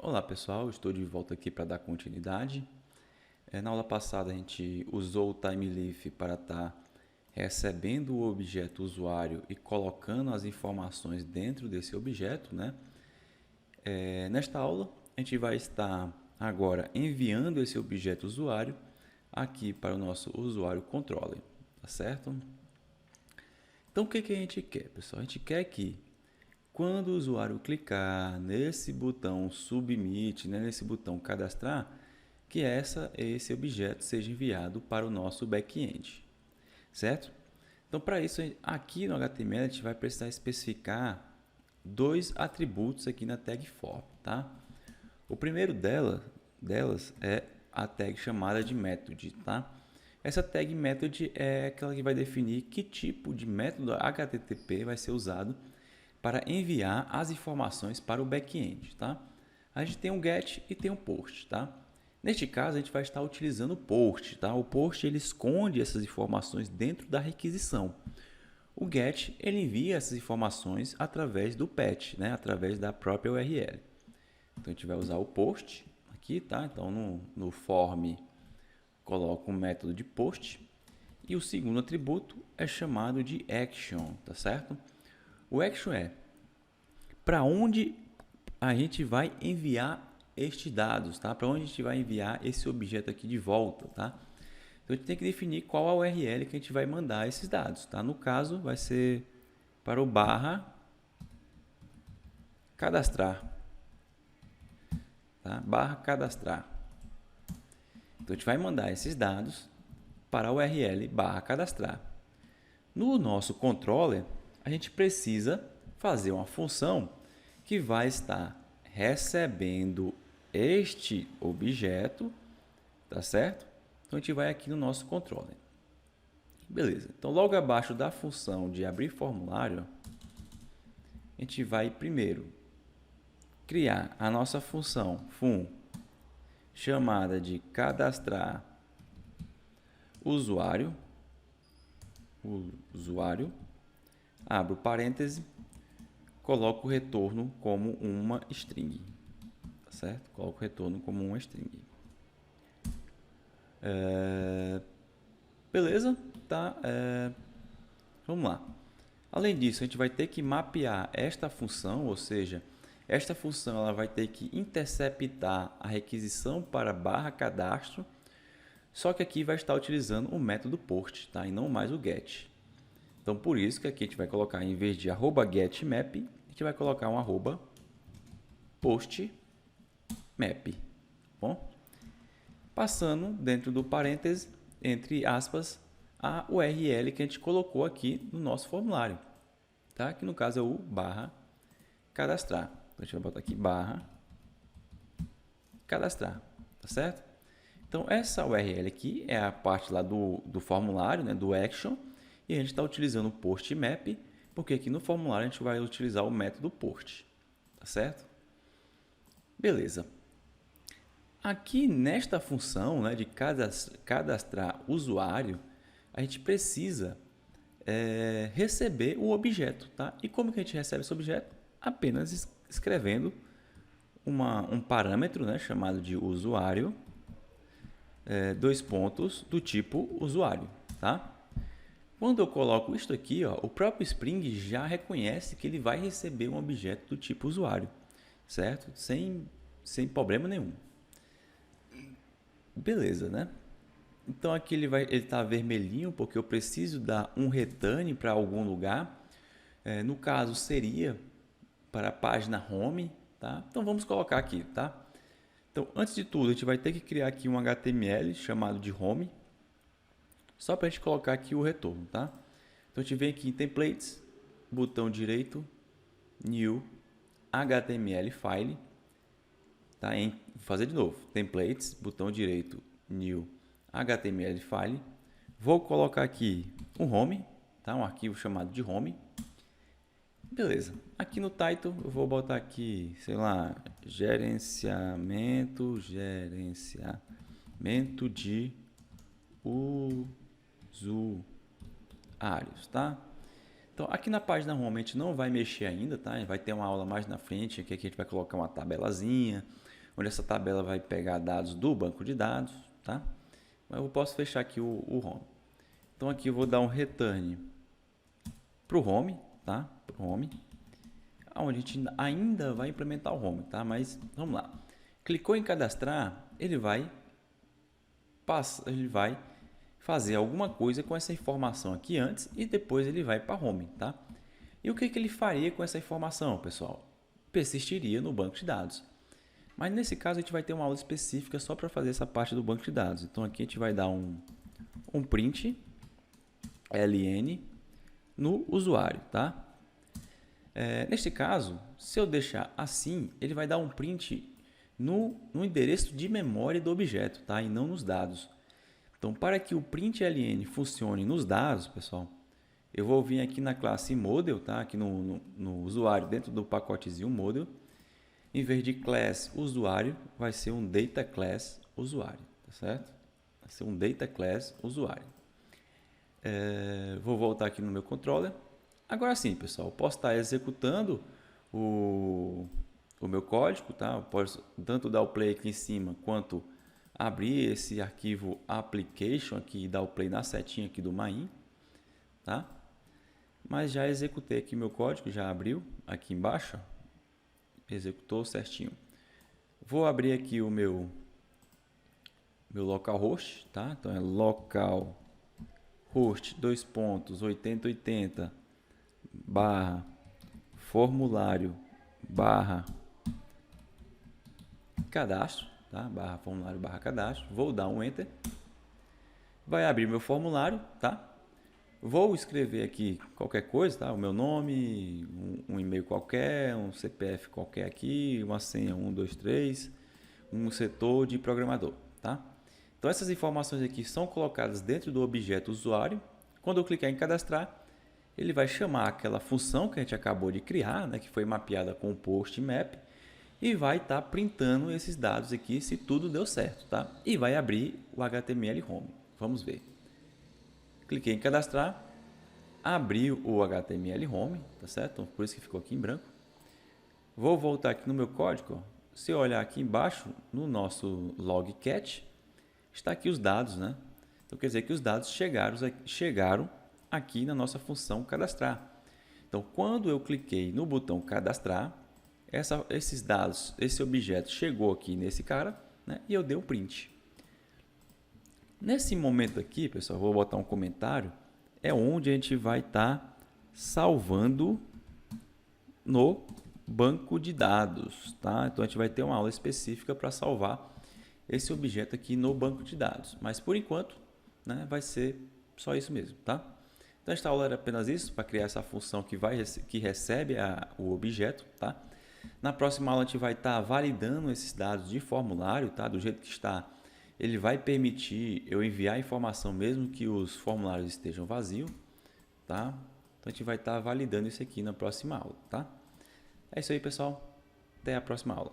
Olá pessoal, estou de volta aqui para dar continuidade. Na aula passada a gente usou o TimeLeaf para estar recebendo o objeto usuário e colocando as informações dentro desse objeto, né? Nesta aula a gente vai estar agora enviando esse objeto usuário aqui para o nosso usuário controller, tá certo? Então o que a gente quer, pessoal? A gente quer que quando o usuário clicar nesse botão Submit, né, nesse botão Cadastrar, que esse objeto seja enviado para o nosso back-end, certo? Então, para isso, aqui no HTML, a gente vai precisar especificar dois atributos aqui na tag for, tá? O primeiro delas é a tag chamada de method, tá? Essa tag method é aquela que vai definir que tipo de método HTTP vai ser usado para enviar as informações para o back-end, tá? A gente tem um get e tem um post, tá? Neste caso, a gente vai estar utilizando o post, tá? O post ele esconde essas informações dentro da requisição. O get ele envia essas informações através do patch, né? Através da própria URL. Então a gente vai usar o post aqui, tá? Então no form coloco o método de post e o segundo atributo é chamado de action, tá certo? O action é para onde a gente vai enviar estes dados, tá? Para onde a gente vai enviar esse objeto aqui de volta, tá? Então a gente tem que definir qual a URL que a gente vai mandar esses dados, tá? No caso, vai ser para o barra cadastrar, tá? Barra cadastrar. Então a gente vai mandar esses dados para a URL barra cadastrar. No nosso controller, a gente precisa fazer uma função que vai estar recebendo este objeto, tá certo? Então a gente vai aqui no nosso controller. Beleza. Então logo abaixo da função de abrir formulário, a gente vai primeiro criar a nossa função fun chamada de cadastrar usuário, abro parêntese, coloco o retorno como uma string, tá certo? Coloco o retorno como uma string. Beleza? Tá? Vamos lá. Além disso, a gente vai ter que mapear esta função, ou seja, esta função ela vai ter que interceptar a requisição para barra cadastro, só que aqui vai estar utilizando o método post, tá? E não mais o get. Então, por isso que aqui a gente vai colocar, em vez de @getMap, a gente vai colocar um @postMap. Bom? Passando dentro do parêntese, entre aspas, a URL que a gente colocou aqui no nosso formulário, tá? Que no caso é o barra cadastrar. Então, a gente vai botar aqui barra cadastrar, tá certo? Então, essa URL aqui é a parte lá do formulário, né, do action, e a gente está utilizando o postMap, porque aqui no formulário a gente vai utilizar o método post, tá certo? Beleza. Aqui nesta função, né, de cadastrar usuário, a gente precisa receber o objeto, tá? E como que a gente recebe esse objeto? Apenas escrevendo um parâmetro, né, chamado de usuário, dois pontos, do tipo usuário, tá? Quando eu coloco isto aqui, ó, o próprio Spring já reconhece que ele vai receber um objeto do tipo usuário, certo? Sem problema nenhum. Beleza, né? Então aqui ele está vermelhinho porque eu preciso dar um return para algum lugar. No caso seria para a página home, tá? Então vamos colocar aqui, tá? Então antes de tudo a gente vai ter que criar aqui um HTML chamado de home, só para a gente colocar aqui o retorno, tá? Então a gente vem aqui em templates, botão direito, new, HTML file, tá? Vou fazer de novo, templates, botão direito, new, HTML file. Vou colocar aqui um home, tá? Um arquivo chamado de home. Beleza. Aqui no title eu vou botar aqui, sei lá, gerenciamento de usuários, tá? Então aqui na página home a gente não vai mexer ainda, tá? Vai ter uma aula mais na frente, aqui a gente vai colocar uma tabelazinha, onde essa tabela vai pegar dados do banco de dados, tá? Mas eu posso fechar aqui o home. Então aqui eu vou dar um return para o home, tá? Pro home, onde a gente ainda vai implementar o home, tá? Mas vamos lá. Clicou em cadastrar, ele vai fazer alguma coisa com essa informação aqui antes e depois ele vai para home, tá? E o que ele faria com essa informação, pessoal? Persistiria no banco de dados. Mas nesse caso a gente vai ter uma aula específica só para fazer essa parte do banco de dados. Então aqui a gente vai dar um print ln no usuário, tá? Neste caso, se eu deixar assim, ele vai dar um print no endereço de memória do objeto, tá? E não nos dados. Então, para que o println funcione nos dados, pessoal, eu vou vir aqui na classe model, tá? Aqui no usuário, dentro do pacotezinho model. Em vez de class usuário, vai ser um data class usuário, tá certo? Vai ser um data class usuário. Vou voltar aqui no meu controller. Agora sim, pessoal, eu posso estar executando o meu código, tá? Eu posso tanto dar o play aqui em cima, quanto abrir esse arquivo application aqui e dar o play na setinha aqui do main, tá? Mas já executei aqui meu código, já abriu aqui embaixo, executou certinho. Vou abrir aqui o meu localhost, tá? Então é localhost 2.8080 barra formulário barra cadastro, tá? Barra formulário barra cadastro. Vou dar um enter. Vai abrir meu formulário, tá? Vou escrever aqui qualquer coisa, tá? O meu nome, um e-mail qualquer, um CPF qualquer aqui, uma senha 123, um setor de programador, tá? Então essas informações aqui são colocadas dentro do objeto usuário. Quando eu clicar em cadastrar, ele vai chamar aquela função que a gente acabou de criar, né, que foi mapeada com o post map, e vai estar printando esses dados aqui se tudo deu certo, tá? E vai abrir o HTML home. Vamos ver. Cliquei em cadastrar, abriu o HTML home, tá certo? Por isso que ficou aqui em branco. Vou voltar aqui no meu código. Ó. Se eu olhar aqui embaixo, no nosso logcat, está aqui os dados, né? Então quer dizer que os dados chegaram aqui na nossa função cadastrar. Então, quando eu cliquei no botão cadastrar, esses dados, esse objeto chegou aqui nesse cara, né, e eu dei um print. Nesse momento aqui, pessoal, vou botar um comentário, é onde a gente vai estar salvando no banco de dados, tá? Então, a gente vai ter uma aula específica para salvar esse objeto aqui no banco de dados. Mas, por enquanto, né, vai ser só isso mesmo, tá? Então, esta aula era apenas isso, para criar essa função que recebe o objeto, tá? Na próxima aula, a gente vai estar validando esses dados de formulário, tá? Do jeito que está, ele vai permitir eu enviar a informação mesmo que os formulários estejam vazios, tá? Então, a gente vai estar validando isso aqui na próxima aula, tá? É isso aí, pessoal. Até a próxima aula.